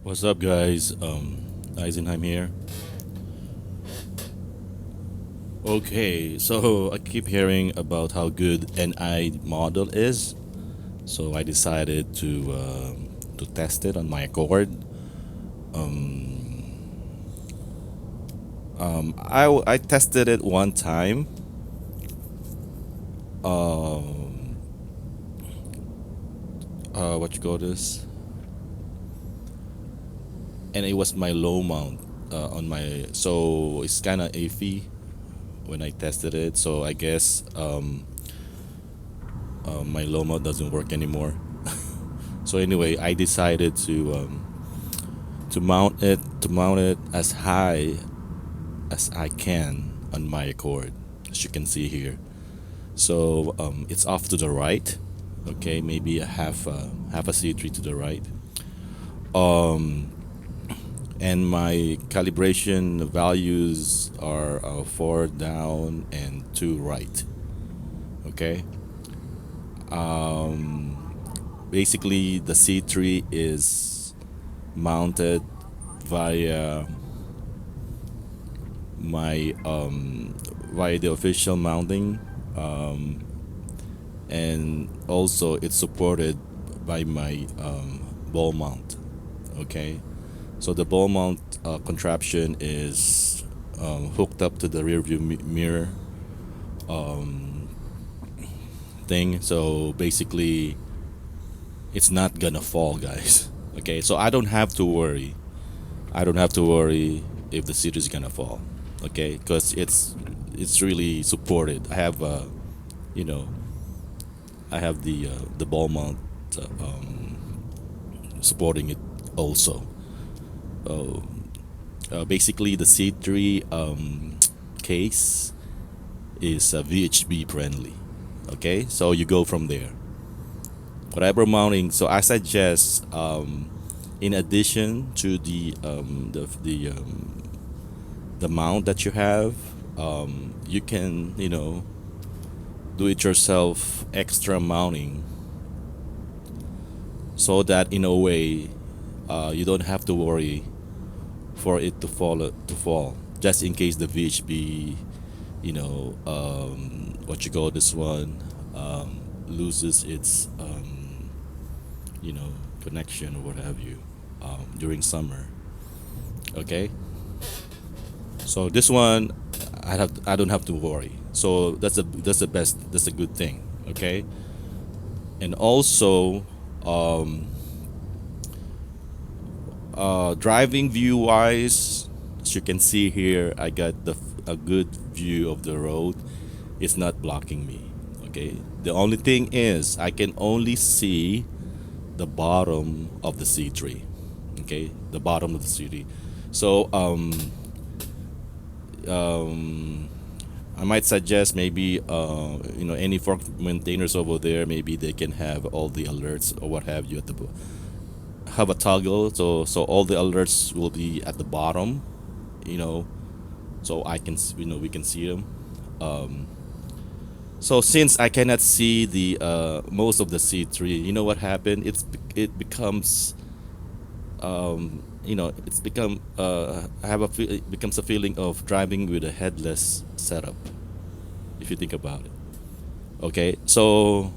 What's up, guys? Eisenheim here. Okay, so I keep hearing about how good NI model is, so I decided to test it on my Accord. I tested it one time. Um, what you call this? And it was my low mount on my. So it's kind of iffy when I tested it. So I guess my low mount doesn't work anymore. So anyway, I decided to mount it as high as I can on my Accord, as you can see here. So it's off to the right. Okay, maybe a half a C3 to the right. Um, and my calibration values are four down and two right. Okay. Basically, the C3 is mounted via my via the official mounting, and also it's supported by my ball mount. Okay, so the ball mount contraption is hooked up to the rear view mirror thing. So basically, it's not gonna fall, guys. Okay, so I don't have to worry. I don't have to worry if the seat is gonna fall. Okay, because it's really supported. I have you know I have the ball mount supporting it also. Uh, Basically, the C3 case is VHB friendly. Okay, so you go from there. Whatever mounting. So I suggest, in addition to the mount that you have, you can do it yourself extra mounting so that in a way you don't have to worry for it to fall just in case the VHB, what you call this one, loses its connection or what have you during summer. Okay, so this one I don't have to worry. So that's a good thing. Okay, and also driving view wise, as you can see here, I got a good view of the road. It's not blocking me. Okay, the only thing is I can only see the bottom of the C3. Okay, the bottom of the C3. So I might suggest maybe any fork maintainers over there, maybe they can have all the alerts or what have you at the have a toggle, so all the alerts will be at the bottom, you know so I can we can see them. So since I cannot see the most of the C3, you know what happened, it becomes it's become it becomes a feeling of driving with a headless setup, if you think about it. Okay, so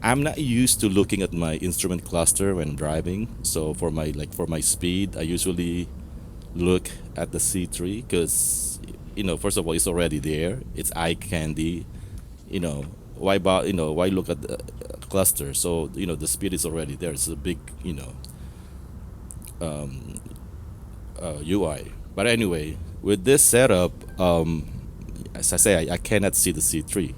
I'm not used to looking at my instrument cluster when driving. So for my speed, I usually look at the C3 because first of all, it's already there. It's eye candy. Why look at the cluster? So the speed is already there. It's a big UI. But anyway, with this setup, as I say, I cannot see the C3.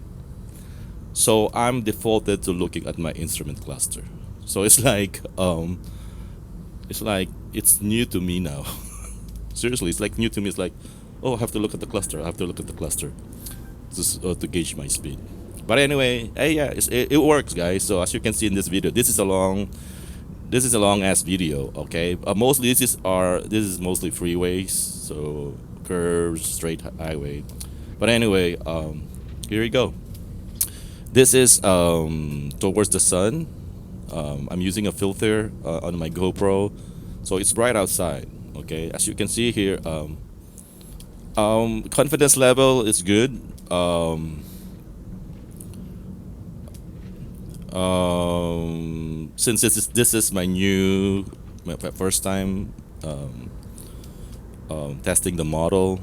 So I'm defaulted to looking at my instrument cluster. So it's like it's new to me now. Seriously, it's like new to me. It's like, oh, I have to look at the cluster. I have to look at the cluster to gauge my speed. But anyway, hey, yeah, it works, guys. So as you can see in this video, this is a long ass video. Okay, mostly this is mostly freeways, so curves, straight highway. But anyway, here we go. This is towards the sun. I'm using a filter on my GoPro, So it's bright outside. Okay, as you can see here, confidence level is good. Since this is my first time um, testing the model,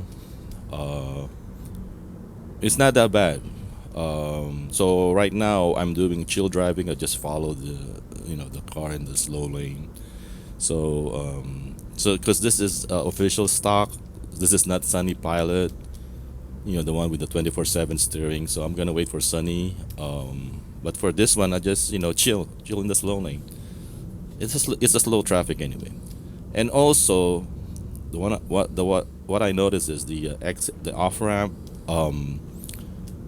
uh, it's not that bad. So right now I'm doing chill driving. I just follow the car in the slow lane. So because this is official stock, this is not Sunny Pilot. The one with the 24/7 steering. So I'm gonna wait for Sunny. But for this one, I just chill in the slow lane. It's a slow traffic anyway. And also, what I noticed is the off ramp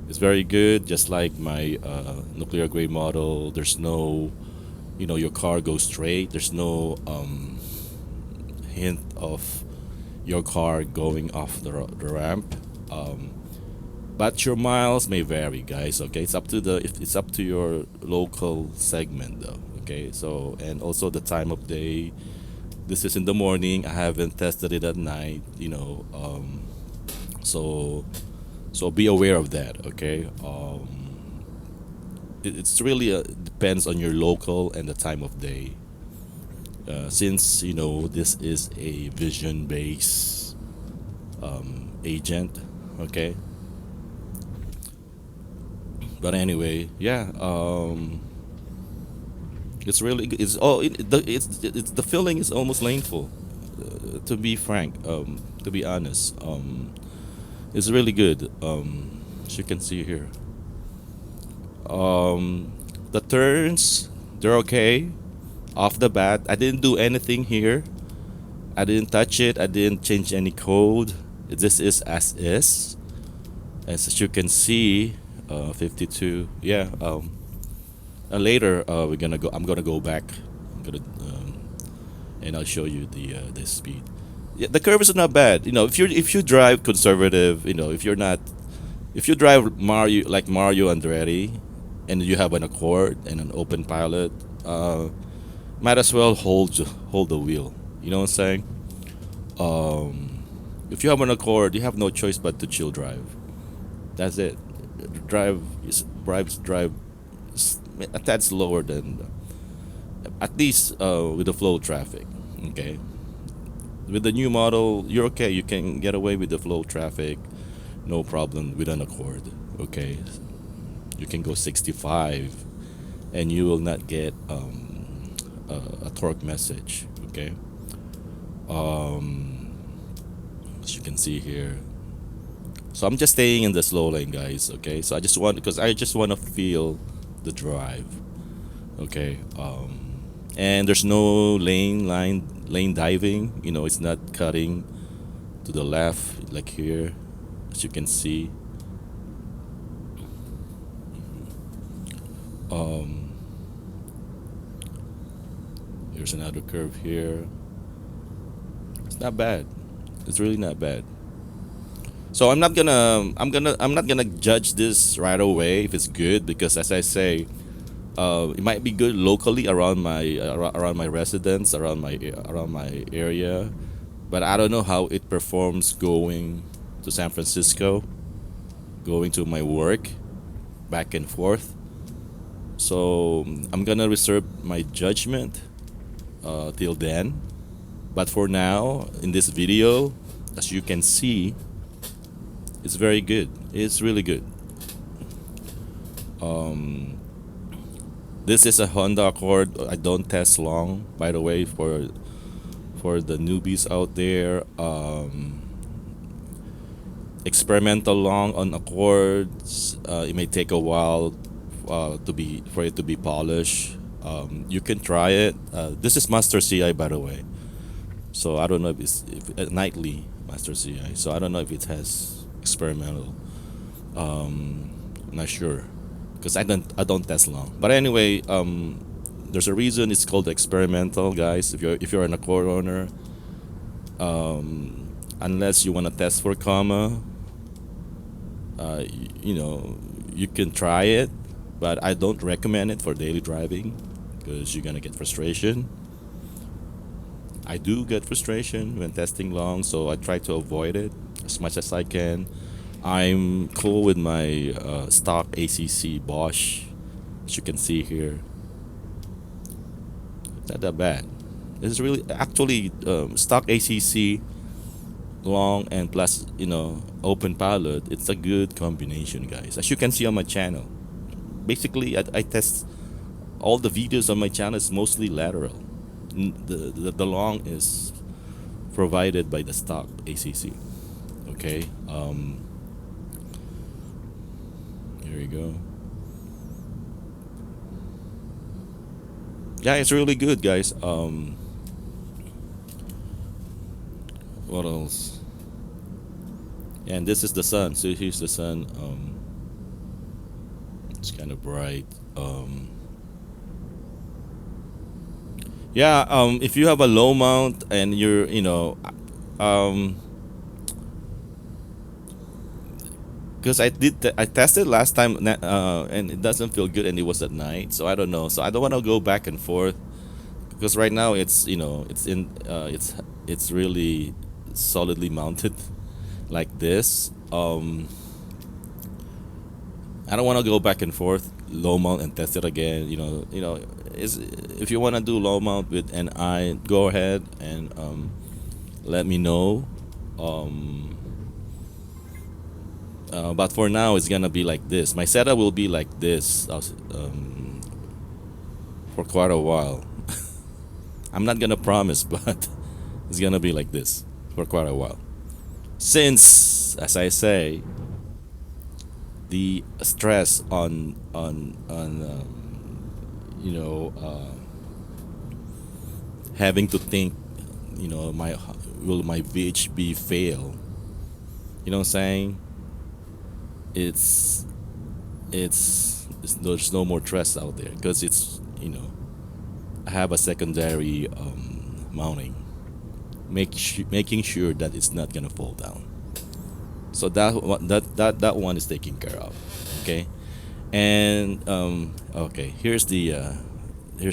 is very good. Just like my nuclear grade model, there's no your car goes straight. There's no hint of your car going off the ramp. Um, but your miles may vary, guys. Okay, it's up to your local segment, though. Okay, so and also the time of day. This is in the morning. I haven't tested it at night. So so be aware of that. Okay. It's really depends on your local and the time of day. Since this is a vision based agent. Okay. But anyway, yeah. It's really good. It's the feeling is almost painful. To be frank, to be honest, it's really good. As you can see here, the turns they're okay off the bat. I didn't do anything here. I didn't touch it. I didn't change any code. This is as is. As you can see, 52. Yeah. Later, we're gonna go. I'm gonna go back. I'm gonna and I'll show you the speed. Yeah, the curve is not bad. If you drive conservative, if you drive Mario Andretti, and you have an Accord and an open pilot, might as well hold the wheel. You know what I'm saying? If you have an Accord, you have no choice but to chill drive. That's it. Drive a tad slower than at least with the flow traffic. Okay, with the new model, you're okay. You can get away with the flow traffic, no problem with an Accord. Okay, you can go 65, and you will not get a torque message. Okay, as you can see here. So I'm just staying in the slow lane, guys. Okay, so I just want to feel the drive. Okay, and there's no lane diving. It's not cutting to the left like here, as you can see. Um, Here's another curve here. It's not bad. It's really not bad. So I'm not gonna judge this right away if it's good, because as I say, it might be good locally around my residence, around my area, but I don't know how it performs going to San Francisco, going to my work, back and forth. So I'm gonna reserve my judgment till then. But for now, in this video, as you can see, it's very good. It's really good. Um, this is a Honda Accord. I don't test long, by the way, for the newbies out there. Experimental long on Accords. It may take a while for it to be polished. You can try it. This is Master CI, by the way. So I don't know if nightly Master CI. So I don't know if it has experimental. I'm not sure, because I don't test long. But anyway, there's a reason it's called experimental, guys. If you're an Accord owner, unless you want to test for comma, you can try it, but I don't recommend it for daily driving, because you're gonna get frustration. I do get frustration when testing long, so I try to avoid it as much as I can. I'm cool with my stock ACC Bosch, as you can see here. It's not that bad. This is really actually stock ACC long and plus open pilot. It's a good combination, guys. As you can see on my channel, basically I test all the videos on my channel is mostly lateral. The long is provided by the stock ACC. Okay. Here we go. Yeah, it's really good, guys. What else? And this is the sun. So here's the sun. It's kind of bright. Yeah. If you have a low mount and you're, um, because I tested last time and it doesn't feel good and it was at night, so I don't know. So I don't want to go back and forth because right now it's it's really solidly mounted like this. I don't want to go back and forth low mount and test it again. Is if you want to do low mount with an eye, go ahead and let me know. Um, but for now, it's gonna be like this. My setup will be like this for quite a while. I'm not gonna promise, but it's gonna be like this for quite a while. Since, as I say, the stress on having to think, my will my VHB fail? You know what I'm saying? It's there's no more stress out there because it's I have a secondary mounting, making sure that it's not gonna fall down. So that one is taken care of. Okay, and okay, here's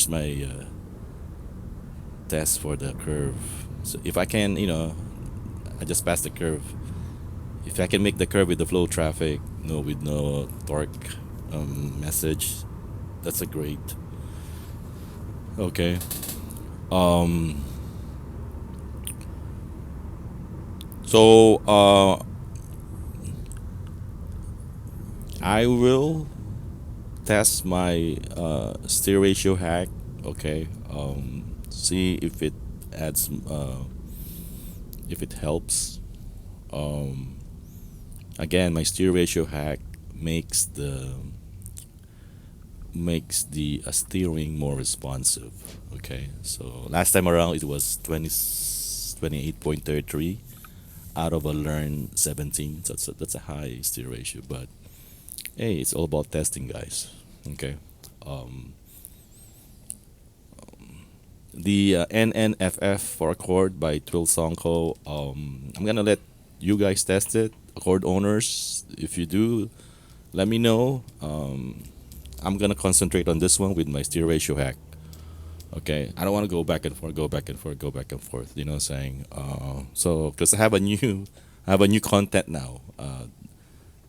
my test for the curve. So if I can, I just passed the curve. If I can make the curve with the flow traffic, with no torque message, that's a great. Okay. Um. So I will test my steer ratio hack. Okay. See if it helps. Um, Again, my steer ratio hack makes the steering more responsive. Okay, so last time around it was 28.33 out of a learn 17. So that's a high steer ratio, but hey, it's all about testing, guys. Okay. Um, the NNFF for Accord by Twill Sonko. I'm gonna let you guys test it, Accord owners. If you do, let me know. I'm gonna concentrate on this one with my steer ratio hack. Okay, I don't want to go back and forth, go back and forth, go back and forth. You know what I'm saying? So because I have a new content now.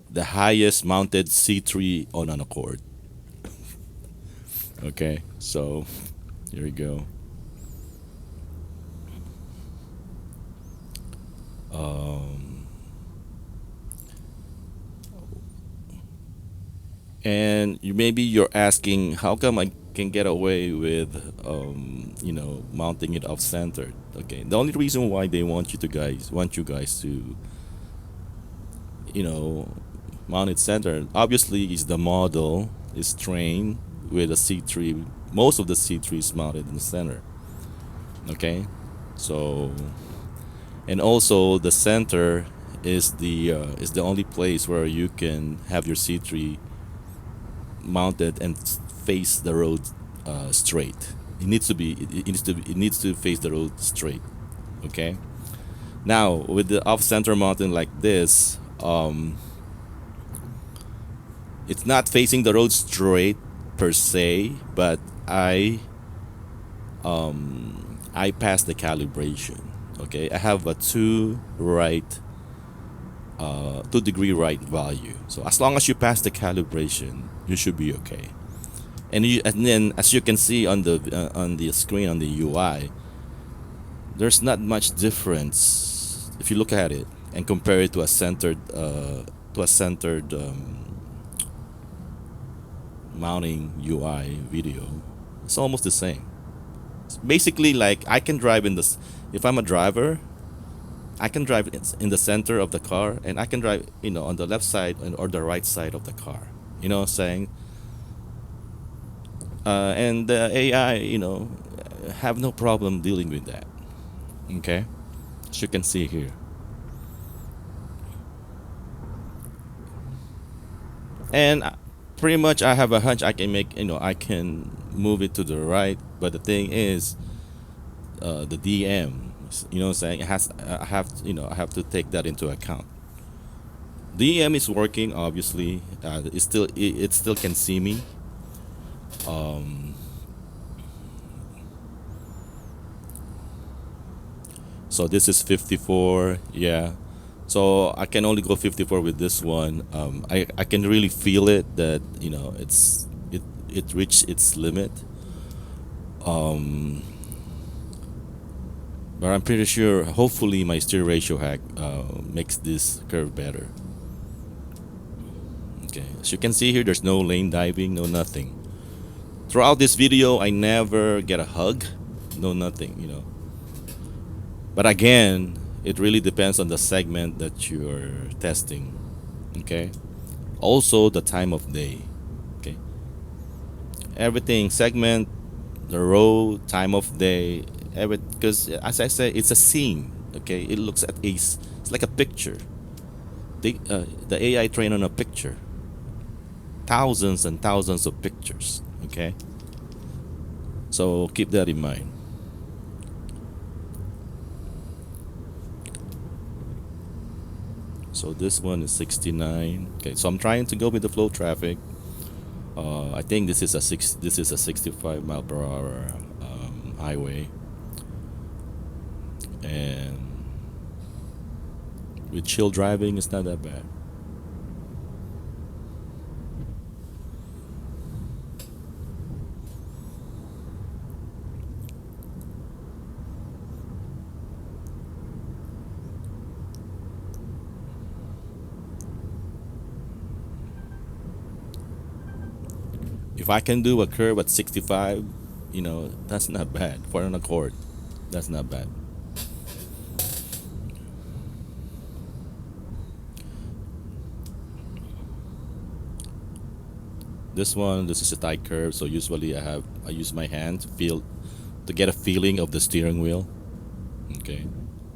The highest mounted C3 on an Accord. Okay, so here we go. Um, and maybe you're asking how come I can get away with mounting it off center. Okay, the only reason why they want you guys to mount it center obviously is the model is trained with a C3. Most of the C3 is mounted in the center. Okay, so and also the center is the only place where you can have your C3 mounted and face the road straight. It needs to face the road straight. Okay. Now with the off center mounting like this, it's not facing the road straight per se, but I passed the calibration. Okay, I have a 2 degree right value. So as long as you pass the calibration, you should be okay. And then as you can see on the screen on the UI, there's not much difference if you look at it and compare it to a centered mounting UI video. It's almost the same. It's basically like I can drive in this. If I'm a driver, I can drive in the center of the car, and I can drive, on the left side or the right side of the car. You know what I'm saying? And the AI, have no problem dealing with that. Okay, as you can see here, and pretty much I have a hunch I can make. I can move it to the right, but the thing is, the DM. You know what I'm saying? I have, I have to take that into account. DM is working, obviously. It still can see me. Um, so this is 54, yeah. So I can only go 54 with this one. I can really feel it that it reached its limit. Um, but I'm pretty sure, hopefully, my steer ratio hack makes this curve better. Okay, as you can see here, there's no lane diving, no nothing. Throughout this video, I never get a hug, no nothing. But again, it really depends on the segment that you're testing. Okay. Also, the time of day. Okay. Everything segment, the road, time of day, because as I said, it's a scene. Okay. It looks at it's like a picture. The AI trained on a picture. Thousands and thousands of pictures. Okay. So keep that in mind. So this one is 69. Okay, so I'm trying to go with the flow traffic. I think this is a 65 mile per hour highway, and with chill driving, it's not that bad. If I can do a curve at 65, that's not bad for an Accord. That's not bad. This is a tight curve, so usually I use my hand to get a feeling of the steering wheel. Okay,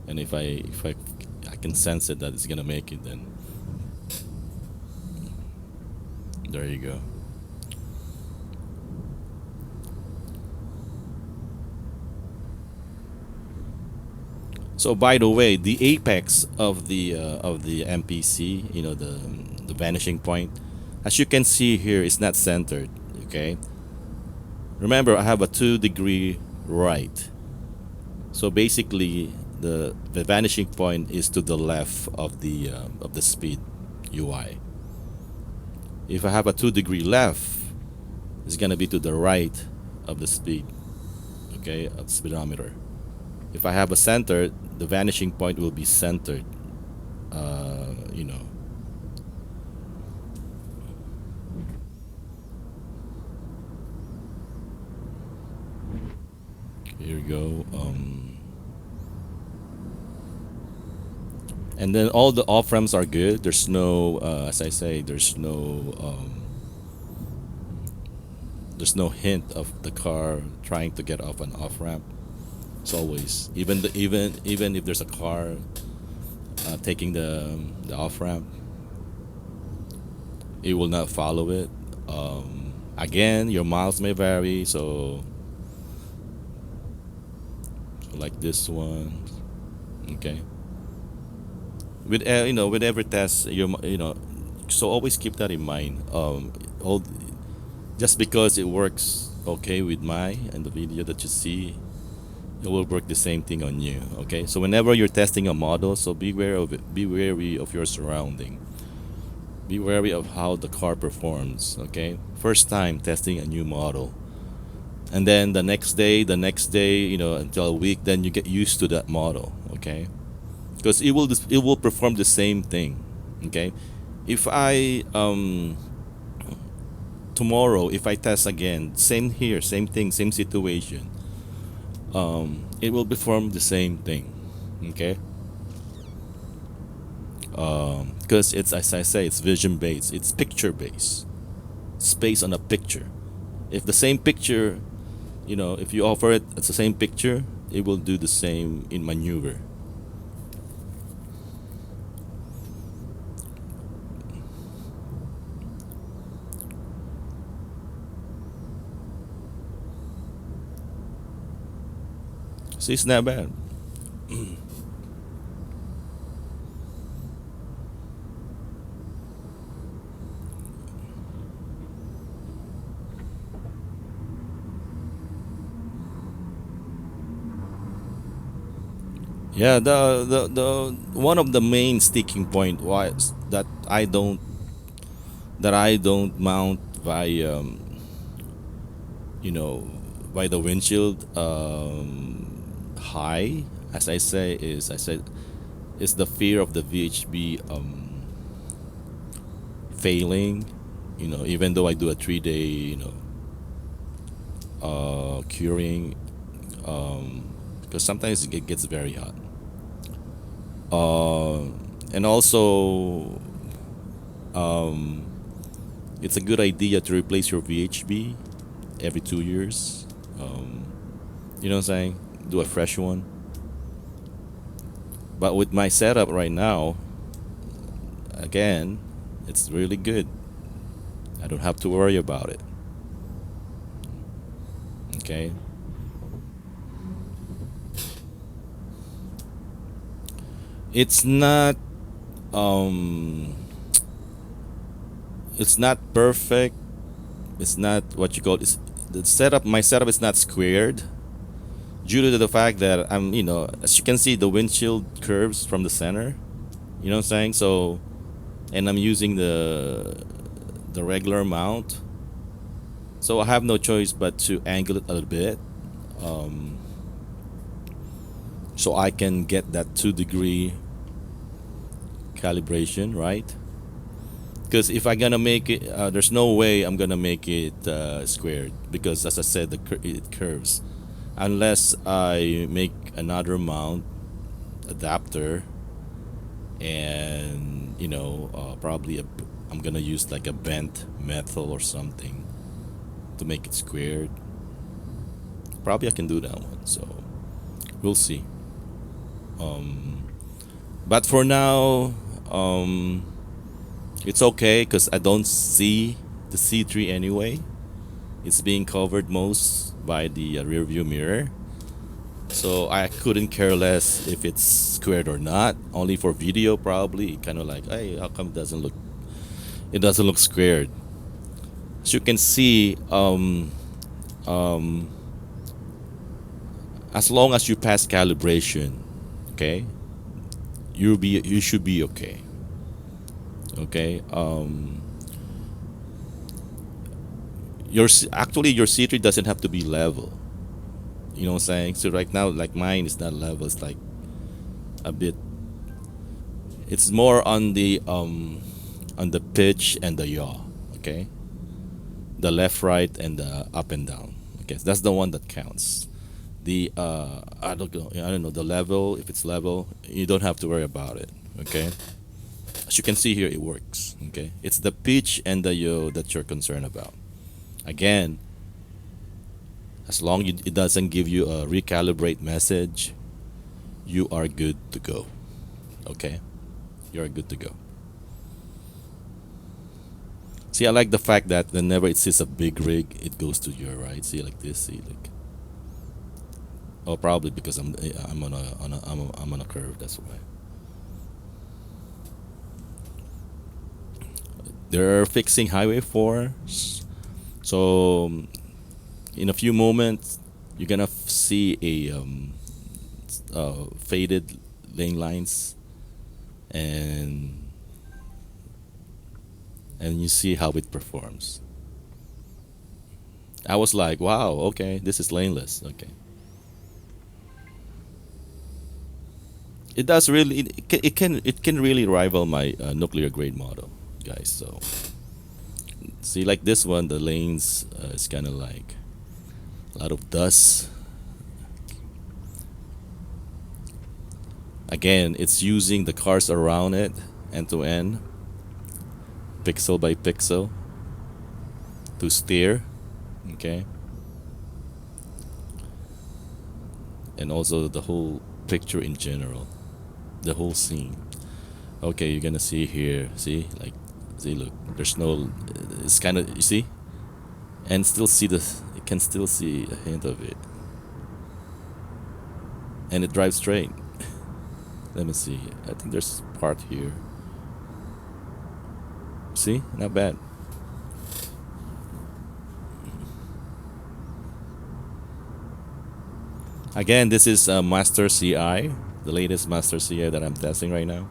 and if I can sense it that it's gonna make it, then there you go. So by the way, the apex of the MPC, the vanishing point, as you can see here, is not centered. Okay. Remember, I have a 2 degree right. So basically, the vanishing point is to the left of the speed UI. If I have a 2 degree left, it's gonna be to the right of the speed. Okay, of speedometer. If I have a center, the vanishing point will be centered. Uh, you know. Here we go. And then all the off ramps are good. There's no, as I say, there's no hint of the car trying to get off an off ramp. It's always even if there's a car taking the off ramp, it will not follow it. Again, your miles may vary, so like this one, okay. With with every test, so always keep that in mind. All just because it works okay with my and the video that you see, it will work the same thing on you. Okay, so whenever you're testing a model, so be aware of it. Be wary of your surrounding. Be wary of how the car performs. Okay, first time testing a new model, and then the next day, until a week, then you get used to that model. Okay, because it will perform the same thing. Okay, if I tomorrow, if I test again, same here, same thing, same situation, it will perform the same thing. Okay, because it's, as I say, it's vision based, it's picture based, it's based on a picture. If the same picture, if you offer it, it's the same picture, it will do the same in maneuver. So it's not bad. Yeah, the one of the main sticking point was that I don't mount by you know by the windshield high, as I say, is, I said, is the fear of the VHB failing. Even though I do a 3 day curing, because sometimes it gets very hot. uh, and also, um, it's a good idea to replace your VHB every 2 years. You know what I'm saying? Do a fresh one. But with my setup right now, again, it's really good. I don't have to worry about it. Okay. It's not um it's not perfect. It's not what you call it's the setup. My setup is not squared due to the fact that as you can see, the windshield curves from the center. You know what I'm saying? So, and I'm using the regular mount, so I have no choice but to angle it a little bit, um, so I can get that 2 degree calibration, right? Because if I'm gonna make it, there's no way I'm gonna make it squared, because, as I said, it curves. Unless I make another mount adapter, and probably I'm gonna use like a bent metal or something to make it squared. Probably I can do that one. So we'll see. Um, but for now, um, it's okay because I don't see the C3 anyway. It's being covered most by the rear view mirror. So I couldn't care less if it's squared or not. Only for video, probably kind of like, hey, how come it doesn't look squared? As you can see, um, as long as you pass calibration, okay, you should be okay. Okay. Actually, your C3 doesn't have to be level. You know what I'm saying? So right now, like, mine is not level. It's like a bit. It's more on the pitch and the yaw. Okay, the left, right, and the up and down. Okay, that's the one that counts. The I don't know the level. If it's level, you don't have to worry about it. Okay, as you can see here, it works. Okay, it's the pitch and the yaw that you're concerned about. Again, as long as it doesn't give you a recalibrate message, you are good to go. Okay, you're good to go. See, I like the fact that whenever it sees a big rig, it goes to your right. See, like this. See, like, oh, probably because I'm on a curve. That's why. They're fixing Highway 4, so in a few moments, you're gonna see a faded lane lines, and you see how it performs. I was like, wow, okay, this is laneless. Okay, it does really. It can really rival my nuclear grade model, guys. So see, like this one, the lanes is kind of like a lot of dust. Again, it's using the cars around it, end to end, pixel by pixel, to steer. Okay, and also the whole picture in general, the whole scene. Okay, you're gonna see here. See, like, see, look. There's no. It's kind of, you see, and still see the. You can still see a hint of it, and it drives straight. Let me see. I think there's part here. See, not bad. Again, this is Master CI, the latest Master CI that I'm testing right now.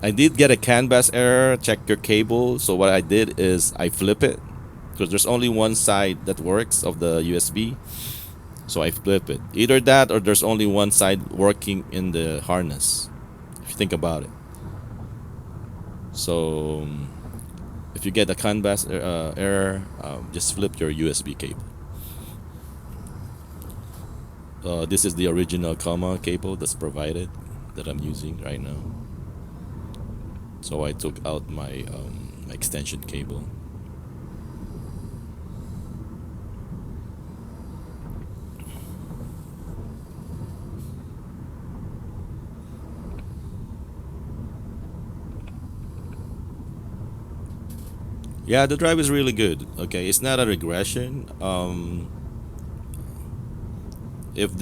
I did get a CAN bus error. Check your cable. So what I did is I flip it because there's only one side that works of the USB. So I flip it. Either that or there's only one side working in the harness. If you think about it. So if you get a CAN bus error, just flip your USB cable. This is the original comma cable that's provided that I'm using right now. So I took out my extension cable. Yeah, the drive is really good. Okay, it's not a regression. If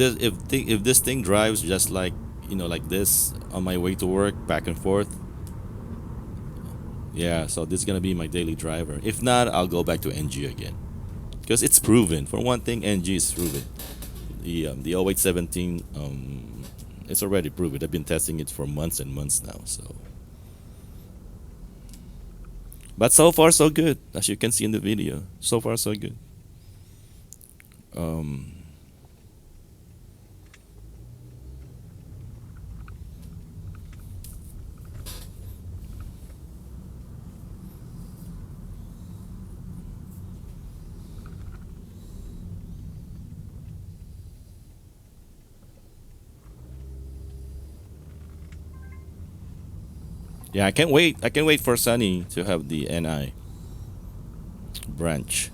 this thing drives just like, like this on my way to work, back and forth, yeah. So this is gonna be my daily driver. If not, I'll go back to NG again because it's proven. For one thing, NG is proven. The 0817, it's already proven. I've been testing it for months and months now. So, but so far so good, as you can see in the video. So far so good. Um, yeah, I can't wait. I can't wait for Sunny to have the NI branch.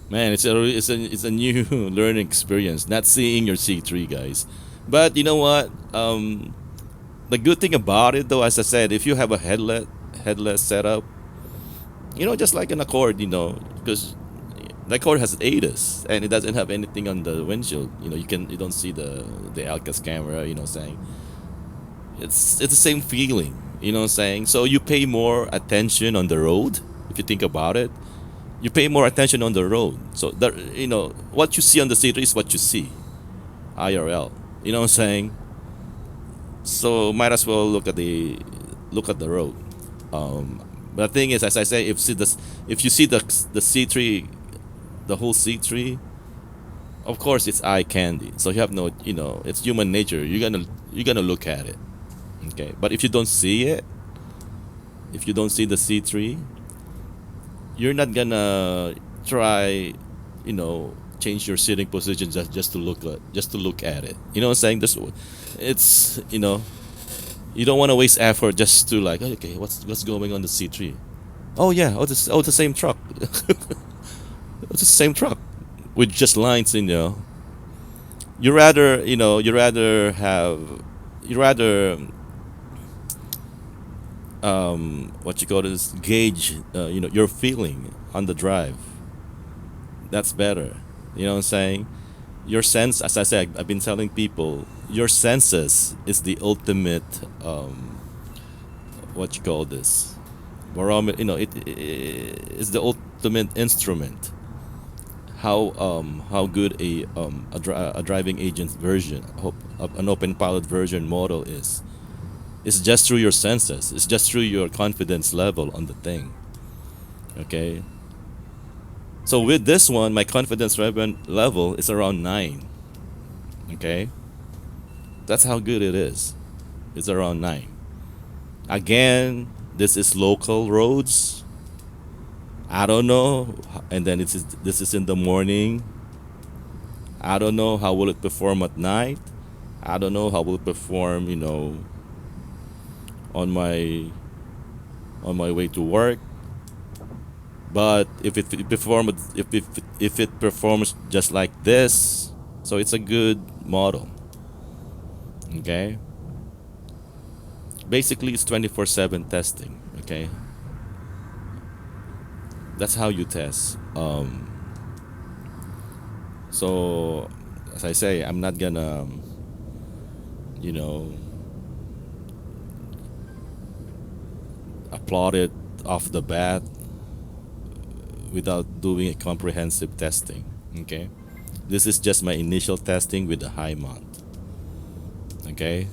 Man, it's a new learning experience. Not seeing your C3, guys. But you know what? The good thing about it, though, as I said, if you have a headless setup, just like an Accord, because the Accord has ADAS and it doesn't have anything on the windshield. You don't see the Alcas camera. Saying it's the same feeling. Saying, so you pay more attention on the road if you think about it. You pay more attention on the road. So what you see on the C3 is what you see, IRL. You know what I'm saying? So might as well look at the road. But the thing is, as I say, if you see the C3, the whole C3, of course it's eye candy. So you have no, it's human nature. You're gonna look at it, okay? But if you don't see it, if you don't see the C3, you're not gonna try, change your sitting position just to look at it. You know what I'm saying? It's you don't want to waste effort just to like, okay, what's going on the C3? Oh yeah, it's the same truck. It's the same truck with just lines. You rather what you call this, gauge your feeling on the drive. That's better. You know what I'm saying? Your sense, as I said, I've been telling people, your senses is the ultimate, what you call this, barometer. It is the ultimate instrument. How good a driving agent version, an open pilot version model is. It's just through your senses. It's just through your confidence level on the thing. Okay. So with this one, my confidence level is around 9. Okay. That's how good it is. It's around 9. Again, this is local roads. I don't know. And then this is in the morning. I don't know how will it perform at night. I don't know how will it perform, on my way to work. But if it performs just like this, so it's a good model. Okay. Basically, it's 24/7 testing. Okay. That's how you test. So as I say, I'm not gonna, you know, applaud it off the bat without doing a comprehensive testing. Okay. This is just my initial testing with the high mount. Okay.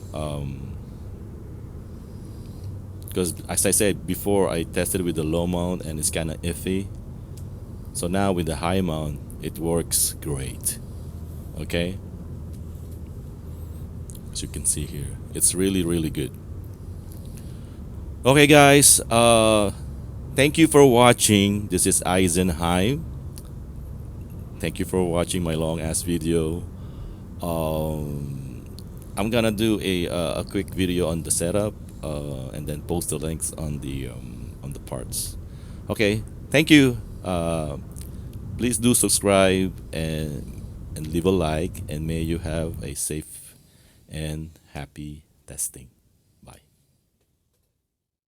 Because as I said before, I tested with the low mount and it's kind of iffy. So now with the high mount, it works great. Okay. As you can see here, it's really really good. Okay, guys. Thank you for watching. This is Eisenheim. Thank you for watching my long ass video. Um, I'm gonna do a quick video on the setup, and then post the links on the parts. Okay, thank you. Please do subscribe and leave a like, and may you have a safe and happy testing.